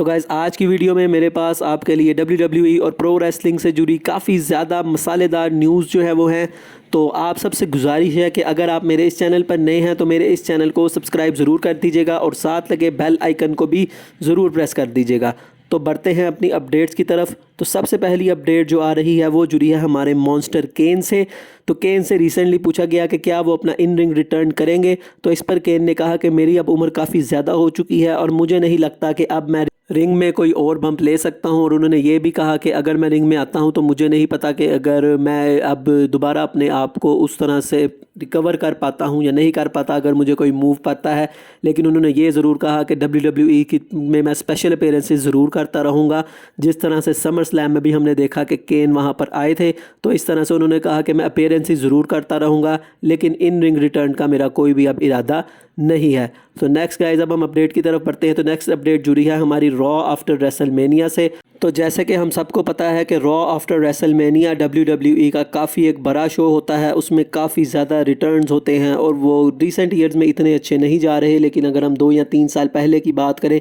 तो गाइज़ आज की वीडियो में मेरे पास आपके लिए WWE और प्रो रेसलिंग से जुड़ी काफ़ी ज़्यादा मसालेदार न्यूज़ जो है वो हैं। तो आप सबसे गुजारिश है कि अगर आप मेरे इस चैनल पर नए हैं तो मेरे इस चैनल को सब्सक्राइब ज़रूर कर दीजिएगा और साथ लगे बेल आइकन को भी ज़रूर प्रेस कर दीजिएगा। तो बढ़ते हैं अपनी अपडेट्स की तरफ। तो सबसे पहली अपडेट जो आ रही है वो जुड़ी है हमारे मॉन्स्टर केन से। तो केन से रिसेंटली पूछा गया कि क्या वो अपना इन रिंग रिटर्न करेंगे। तो इस पर केन ने कहा कि मेरी अब उम्र काफ़ी ज़्यादा हो चुकी है और मुझे नहीं लगता कि अब मैं रिंग में कोई और बम्प ले सकता हूं। और उन्होंने ये भी कहा कि अगर मैं रिंग में आता हूं तो मुझे नहीं पता कि अगर मैं अब दोबारा अपने आप को उस तरह से रिकवर कर पाता हूं या नहीं कर पाता अगर मुझे कोई मूव पता है। लेकिन उन्होंने ये ज़रूर कहा कि WWE की में मैं स्पेशल अपीयरेंसेस ज़रूर करता रहूँगा। जिस तरह से समर स्लैम में भी हमने देखा कि केन वहाँ पर आए थे, तो इस तरह से उन्होंने कहा कि मैं अपीयरेंसेस ज़रूर करता रहूँगा, लेकिन इन रिंग रिटर्न का मेरा कोई भी अब इरादा नहीं है। तो नेक्स्ट गाइज अब हम अपडेट की तरफ बढ़ते हैं। तो नेक्स्ट अपडेट जुड़ी है हमारी रॉ आफ्टर रेसलमेनिया से। तो जैसे कि हम सबको पता है कि रॉ आफ्टर रेसलमेनिया WWE का काफ़ी एक बड़ा शो होता है, उसमें काफ़ी ज़्यादा रिटर्न्स होते हैं और वो रिसेंट ईयर्स में इतने अच्छे नहीं जा रहे। लेकिन अगर हम 2 या 3 साल पहले की बात करें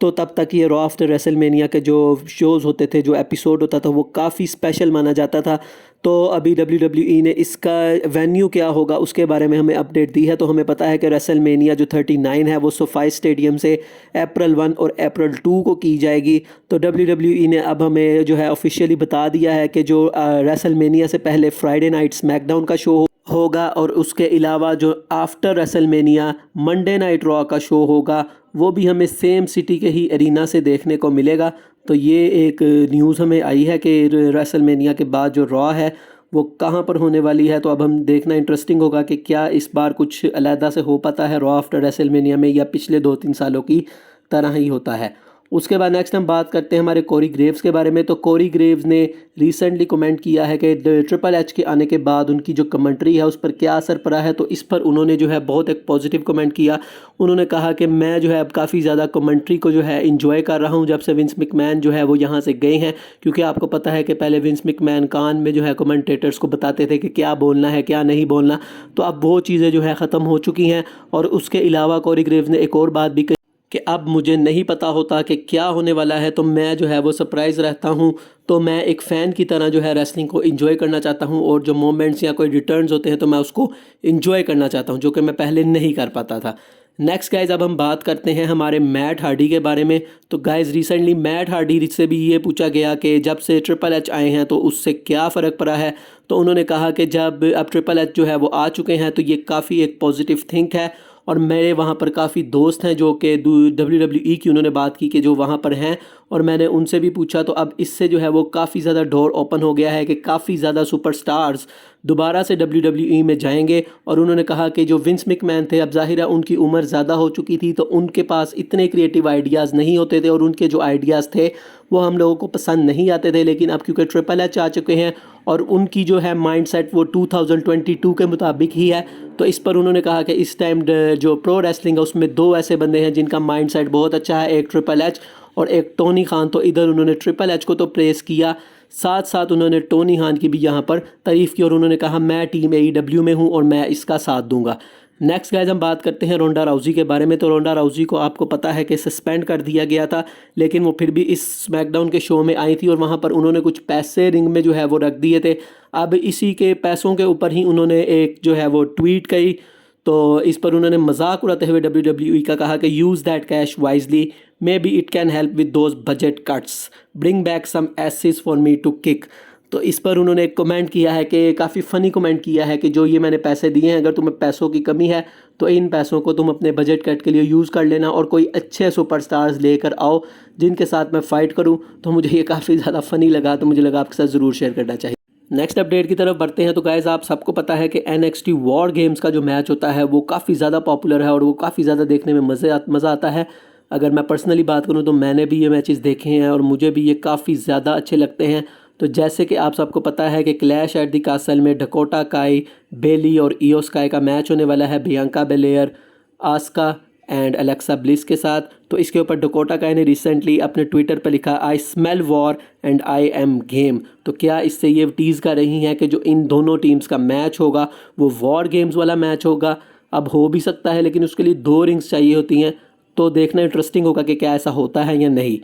तो तब तक ये रॉ आफ्टर रेसलमेनिया के जो शोज़ होते थे, जो एपिसोड होता था, वो काफ़ी स्पेशल माना जाता था। तो अभी WWE ने इसका वेन्यू क्या होगा उसके बारे में हमें अपडेट दी है। तो हमें पता है कि रेसलमेनिया जो 39 है वो सोफाई स्टेडियम से अप्रैल 1 और अप्रैल 2 को की जाएगी। तो WWE ने अब हमें जो है ऑफिशियली बता दिया है कि जो रेसलमेनिया से पहले फ्राइडे नाइट स्मैकडाउन का शो होगा और उसके अलावा जो after WrestleMania Monday night raw का शो होगा वो भी हमें सेम सिटी के ही एरिना से देखने को मिलेगा। तो ये एक न्यूज़ हमें आई है कि रेसलमेनिया के बाद जो रॉ है वो कहाँ पर होने वाली है। तो अब हम देखना इंटरेस्टिंग होगा कि क्या इस बार कुछ अलहदा से हो पाता है रॉ आफ्टर रेसलमेनिया में, या पिछले 2-3 सालों की तरह ही होता है। उसके बाद नेक्स्ट हम बात करते हैं हमारे कोरी ग्रेव्स के बारे में। तो कोरी ग्रेव्स ने रिसेंटली कमेंट किया है कि ट्रिपल एच के आने के बाद उनकी जो कमेंट्री है उस पर क्या असर पड़ा है। तो इस पर उन्होंने जो है बहुत एक पॉजिटिव कमेंट किया। उन्होंने कहा कि मैं जो है अब काफ़ी ज़्यादा कमेंट्री को जो है इंजॉय कर रहा हूँ जब से विंस मैकमैन जो है वो यहाँ से गए हैं। क्योंकि आपको पता है कि पहले विंस मैकमैन कान में जो है कमेंटेटर्स को बताते थे कि क्या बोलना है क्या नहीं बोलना। तो अब वो चीज़ें जो है ख़त्म हो चुकी हैं। और उसके अलावा कोरी ग्रेव्स ने एक और बात भी कही कि अब मुझे नहीं पता होता कि क्या होने वाला है, तो मैं जो है वो सरप्राइज़ रहता हूँ। तो मैं एक फ़ैन की तरह जो है रेसलिंग को एंजॉय करना चाहता हूँ और जो मोमेंट्स या कोई रिटर्न्स होते हैं तो मैं उसको एंजॉय करना चाहता हूँ, जो कि मैं पहले नहीं कर पाता था। नेक्स्ट गाइज अब हम बात करते हैं हमारे मैट हार्डी के बारे में। तो गाइज रिसेंटली मैट हार्डी से भी ये पूछा गया कि जब से ट्रिपल एच आए हैं तो उससे क्या फ़र्क पड़ा है। तो उन्होंने कहा कि जब अब ट्रिपल एच जो है वो आ चुके हैं तो ये काफ़ी एक पॉजिटिव थिंक है। और मेरे वहाँ पर काफ़ी दोस्त हैं जो कि WWE की उन्होंने बात की कि जो वहाँ पर हैं, और मैंने उनसे भी पूछा। तो अब इससे जो है वो काफ़ी ज़्यादा डोर ओपन हो गया है कि काफ़ी ज़्यादा सुपरस्टार्स दोबारा से WWE में जाएंगे। और उन्होंने कहा कि जो विंस मैकमैन थे अब ज़ाहिर है उनकी उम्र ज़्यादा हो चुकी थी, तो उनके पास इतने क्रिएटिव आइडियाज़ नहीं होते थे और उनके जो आइडियाज़ थे वो हम लोगों को पसंद नहीं आते थे। लेकिन अब क्योंकि ट्रिपल एच आ चुके हैं और उनकी जो है माइंडसेट वो 2022 के मुताबिक ही है, तो इस पर उन्होंने कहा कि इस टाइम जो प्रो रेसलिंग है उसमें 2 ऐसे बंदे हैं जिनका माइंडसेट बहुत अच्छा है, एक ट्रिपल एच और एक टोनी खान। तो इधर उन्होंने ट्रिपल एच को तो प्रेस किया, साथ साथ उन्होंने टोनी खान की भी यहाँ पर तारीफ़ की और उन्होंने कहा मैं टीम AEW में हूँ और मैं इसका साथ दूंगा। नेक्स्ट गाइज हम बात करते हैं रोंडा राउजी के बारे में। तो रोंडा राउजी को आपको पता है कि सस्पेंड कर दिया गया था, लेकिन वो फिर भी इस स्मैकडाउन के शो में आई थी और वहाँ पर उन्होंने कुछ पैसे रिंग में जो है वो रख दिए थे। अब इसी के पैसों के ऊपर ही उन्होंने एक जो है वो ट्वीट की। तो इस पर उन्होंने मजाक उड़ाते हुए WWE का कहा कि use that cash wisely, maybe it can help with those budget cuts, bring back some aces for me to kick. तो इस पर उन्होंने एक कमेंट किया है कि काफ़ी फ़नी कमेंट किया है कि जो ये मैंने पैसे दिए हैं, अगर तुम्हें पैसों की कमी है तो इन पैसों को तुम अपने बजट कट के लिए यूज़ कर लेना और कोई अच्छे सुपरस्टार्स लेकर आओ जिनके साथ मैं फ़ाइट करूं। तो मुझे ये काफ़ी ज़्यादा फ़नी लगा, तो मुझे लगा आपके साथ ज़रूर शेयर करना चाहिए। नेक्स्ट अपडेट की तरफ बढ़ते हैं। तो गाइज़ आप सबको पता है कि NXT वॉर गेम्स का जो मैच होता है वो काफ़ी ज़्यादा पॉपुलर है और वो काफ़ी ज़्यादा देखने में मज़ा आता है। अगर मैं पर्सनली बात करूं तो मैंने भी ये मैचेस देखे हैं और मुझे भी ये काफ़ी ज़्यादा अच्छे लगते हैं। तो जैसे कि आप सबको पता है कि क्लैश एट द कासल में डकोटा काई, बेली और इयो स्काई का मैच होने वाला है Bianca Belair, Asuka and Alexa Bliss के साथ। तो इसके ऊपर डकोटा काई ने रिसेंटली अपने ट्विटर पर लिखा I smell war and I am game. तो क्या इससे ये टीज़ कर रही हैं कि जो इन दोनों टीम्स का मैच होगा वो वॉर गेम्स वाला मैच होगा। अब हो भी सकता है, लेकिन उसके लिए 2 रिंग्स चाहिए होती हैं। तो देखना इंटरेस्टिंग होगा कि क्या ऐसा होता है या नहीं।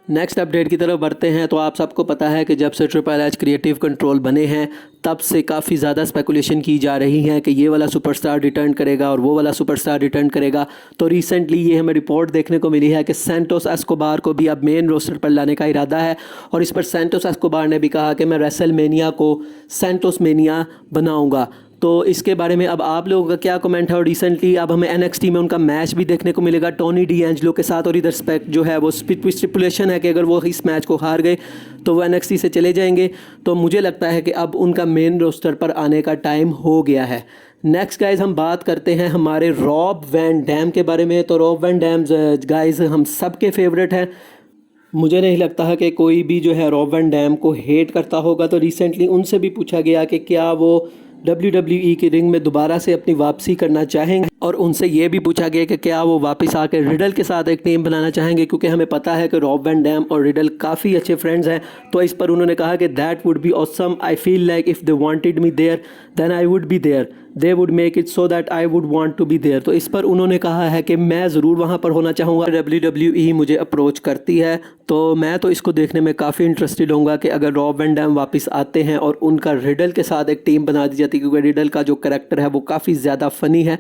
नेक्स्ट अपडेट की तरफ बढ़ते हैं। तो आप सबको पता है कि जब से ट्रिपल एच क्रिएटिव कंट्रोल बने हैं तब से काफ़ी ज़्यादा स्पेकुलेशन की जा रही है कि ये वाला सुपरस्टार रिटर्न करेगा और वो वाला सुपरस्टार रिटर्न करेगा। तो रिसेंटली ये हमें रिपोर्ट देखने को मिली है कि सैंटोस एस्कोबार को भी अब मेन रोस्टर पर लाने का इरादा है, और इस पर सैंटोस एस्कोबार ने भी कहा कि मैं रेसलमेनिया को सैंटोस मेनिया बनाऊँगा। तो इसके बारे में अब आप लोगों का क्या कमेंट है। और रिसेंटली अब हमें NXT में उनका मैच भी देखने को मिलेगा टोनी डीएंजलो के साथ, और इधर स्पेक्ट जो है वो स्टिपुलेशन है कि अगर वो इस मैच को हार गए तो वो NXT से चले जाएंगे। तो मुझे लगता है कि अब उनका मेन रोस्टर पर आने का टाइम हो गया है। नेक्स्ट गाइज हम बात करते हैं हमारे रॉब वैन डैम के बारे में। तो रॉब वैन डैम गाइज हम सब के फेवरेट हैं। मुझे नहीं लगता है कि कोई भी जो है रॉब वैन डैम को हेट करता होगा। तो रिसेंटली उनसे भी पूछा गया कि क्या वो WWE की रिंग में दोबारा से अपनी वापसी करना चाहेंगे, और उनसे ये भी पूछा गया कि क्या वो वापस आकर रिडल के साथ एक टीम बनाना चाहेंगे, क्योंकि हमें पता है कि रॉब वैन डैम और रिडल काफ़ी अच्छे फ्रेंड्स हैं। तो इस पर उन्होंने कहा कि that would be awesome, I feel like if they wanted me there then I would be there, they would make it so that I would want to be there. तो इस पर उन्होंने कहा है कि मैं ज़रूर वहाँ पर होना चाहूँगा। WWE मुझे अप्रोच करती है तो मैं तो इसको देखने में काफ़ी इंटरेस्टेड होऊंगा कि अगर रॉब वैन डैम वापस आते हैं और उनका रिडल के साथ एक टीम बना दी जाती है, क्योंकि रिडल का जो करैक्टर है वो काफ़ी ज़्यादा फ़नी है।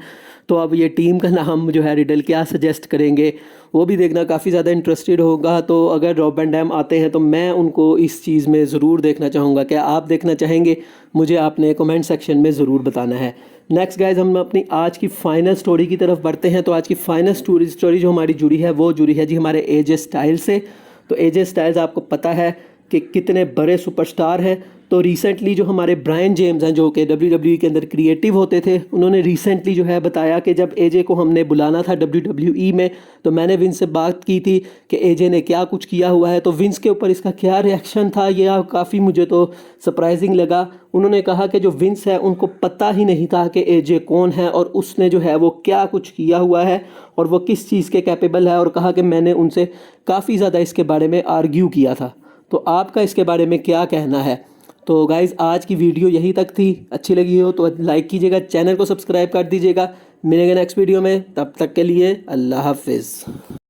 तो अब ये टीम का नाम जो है रिडल क्या सजेस्ट करेंगे वो भी देखना काफ़ी ज़्यादा इंटरेस्टेड होगा। तो अगर रॉब वैन डैम आते हैं तो मैं उनको इस चीज़ में ज़रूर देखना चाहूँगा। क्या आप देखना चाहेंगे? मुझे आपने कमेंट सेक्शन में ज़रूर बताना है। नेक्स्ट गाइज हम अपनी आज की फाइनल स्टोरी की तरफ बढ़ते हैं। तो आज की फाइनल स्टोरी जो हमारी जुड़ी है वो जुड़ी है जी हमारे AJ स्टाइल से। तो AJ स्टाइल्स आपको पता है कि कितने बड़े सुपरस्टार हैं। तो रिसेंटली जो हमारे ब्रायन जेम्स हैं जो कि WWE के अंदर क्रिएटिव होते थे, उन्होंने रिसेंटली जो है बताया कि जब AJ को हमने बुलाना था WWE में तो मैंने विंस से बात की थी कि AJ ने क्या कुछ किया हुआ है। तो विंस के ऊपर इसका क्या रिएक्शन था यह काफ़ी मुझे तो सरप्राइजिंग लगा। उन्होंने कहा कि जो विंस है उनको पता ही नहीं था कि AJ कौन है और उसने जो है वो क्या कुछ किया हुआ है और वो किस चीज़ के कैपेबल है, और कहा कि मैंने उनसे काफ़ी ज़्यादा इसके बारे में आर्ग्यू किया था। तो आपका इसके बारे में क्या कहना है? तो गाइज़ आज की वीडियो यहीं तक थी। अच्छी लगी हो तो लाइक कीजिएगा, चैनल को सब्सक्राइब कर दीजिएगा। मिलेंगे नेक्स्ट वीडियो में, तब तक के लिए अल्लाह हाफिज़।